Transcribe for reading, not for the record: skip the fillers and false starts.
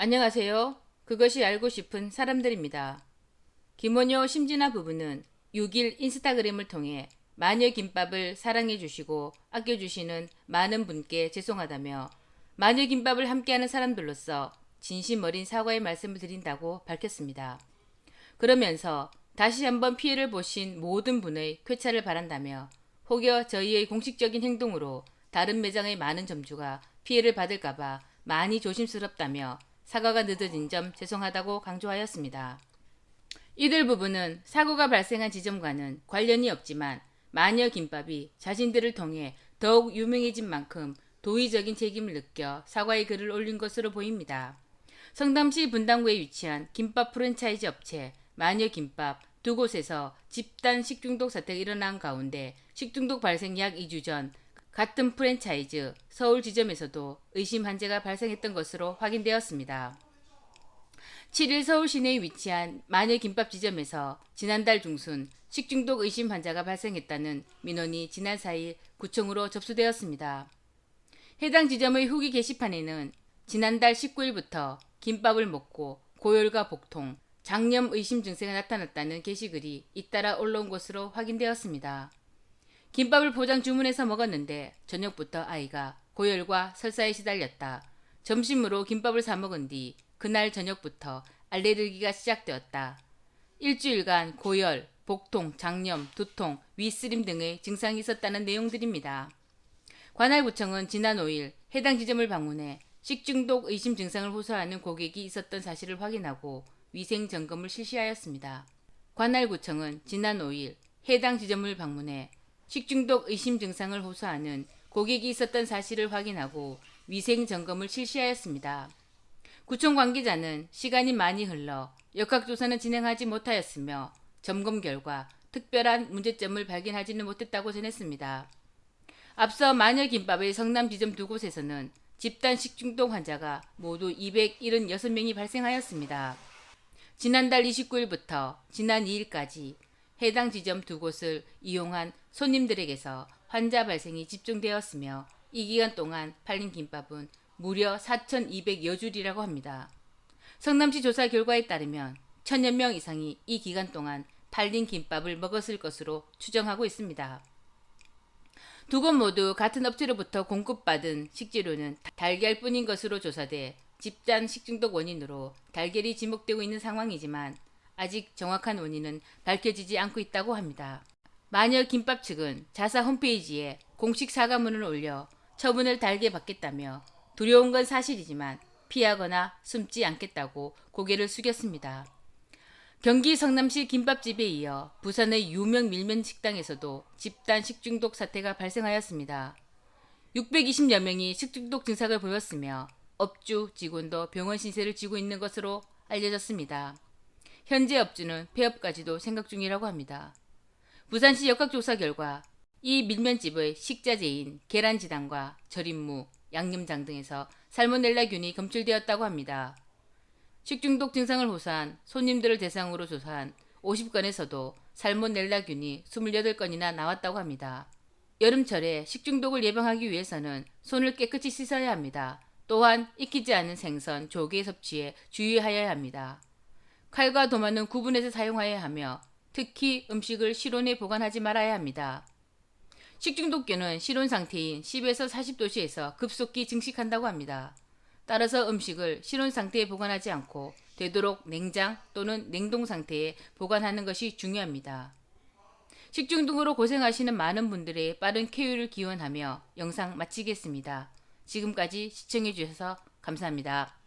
안녕하세요. 그것이 알고 싶은 사람들입니다. 김원효 심진아 부부는 6일 인스타그램을 통해 마녀 김밥을 사랑해 주시고 아껴 주시는 많은 분께 죄송하다며 마녀 김밥을 함께하는 사람들로서 진심 어린 사과의 말씀을 드린다고 밝혔습니다. 그러면서 다시 한번 피해를 보신 모든 분의 쾌차를 바란다며 혹여 저희의 공식적인 행동으로 다른 매장의 많은 점주가 피해를 받을까봐 많이 조심스럽다며 사과가 늦어진 점 죄송하다고 강조하였습니다. 이들 부부는 사고가 발생한 지점과는 관련이 없지만 마녀 김밥이 자신들을 통해 더욱 유명해진 만큼 도의적인 책임을 느껴 사과의 글을 올린 것으로 보입니다. 성남시 분당구에 위치한 김밥 프랜차이즈 업체 마녀 김밥 두 곳에서 집단 식중독 사태가 일어난 가운데 식중독 발생 약 2주 전 같은 프랜차이즈 서울 지점에서도 의심 환자가 발생했던 것으로 확인되었습니다. 7일 서울 시내에 위치한 마녀 김밥 지점에서 지난달 중순 식중독 의심 환자가 발생했다는 민원이 지난 4일 구청으로 접수되었습니다. 해당 지점의 후기 게시판에는 지난달 19일부터 김밥을 먹고 고열과 복통, 장염 의심 증세가 나타났다는 게시글이 잇따라 올라온 것으로 확인되었습니다. 김밥을 포장 주문해서 먹었는데 저녁부터 아이가 고열과 설사에 시달렸다. 점심으로 김밥을 사 먹은 뒤 그날 저녁부터 알레르기가 시작되었다. 일주일간 고열, 복통, 장염, 두통, 위쓰림 등의 증상이 있었다는 내용들입니다. 관할구청은 지난 5일 해당 지점을 방문해 식중독 의심 증상을 호소하는 고객이 있었던 사실을 확인하고 위생 점검을 실시하였습니다. 관할구청은 지난 5일 해당 지점을 방문해 식중독 의심 증상을 호소하는 고객이 있었던 사실을 확인하고 위생 점검을 실시하였습니다. 구청 관계자는 시간이 많이 흘러 역학조사는 진행하지 못하였으며 점검 결과 특별한 문제점을 발견하지는 못했다고 전했습니다. 앞서 마녀 김밥의 성남 지점 두 곳에서는 집단 식중독 환자가 모두 276명이 발생하였습니다. 지난달 29일부터 지난 2일까지 해당 지점 두 곳을 이용한 손님들에게서 환자 발생이 집중되었으며 이 기간 동안 팔린 김밥은 무려 4,200여 줄이라고 합니다. 성남시 조사 결과에 따르면 1,000여 명 이상이 이 기간 동안 팔린 김밥을 먹었을 것으로 추정하고 있습니다. 두 곳 모두 같은 업체로부터 공급받은 식재료는 달걀뿐인 것으로 조사돼 집단 식중독 원인으로 달걀이 지목되고 있는 상황이지만 아직 정확한 원인은 밝혀지지 않고 있다고 합니다. 마녀 김밥 측은 자사 홈페이지에 공식 사과문을 올려 처분을 달게 받겠다며 두려운 건 사실이지만 피하거나 숨지 않겠다고 고개를 숙였습니다. 경기 성남시 김밥집에 이어 부산의 유명 밀면 식당에서도 집단 식중독 사태가 발생하였습니다. 620여 명이 식중독 증상을 보였으며 업주, 직원도 병원 신세를 지고 있는 것으로 알려졌습니다. 현재 업주는 폐업까지도 생각 중이라고 합니다. 부산시 역학조사 결과 이 밀면집의 식자재인 계란지단과 절임무, 양념장 등에서 살모넬라균이 검출되었다고 합니다. 식중독 증상을 호소한 손님들을 대상으로 조사한 50건에서도 살모넬라균이 28건이나 나왔다고 합니다. 여름철에 식중독을 예방하기 위해서는 손을 깨끗이 씻어야 합니다. 또한 익히지 않은 생선, 조개 섭취에 주의하여야 합니다. 칼과 도마는 구분해서 사용하여야 하며 특히 음식을 실온에 보관하지 말아야 합니다. 식중독균은 실온 상태인 10에서 40도씨에서 급속히 증식한다고 합니다. 따라서 음식을 실온 상태에 보관하지 않고 되도록 냉장 또는 냉동 상태에 보관하는 것이 중요합니다. 식중독으로 고생하시는 많은 분들의 빠른 쾌유를 기원하며 영상 마치겠습니다. 지금까지 시청해주셔서 감사합니다.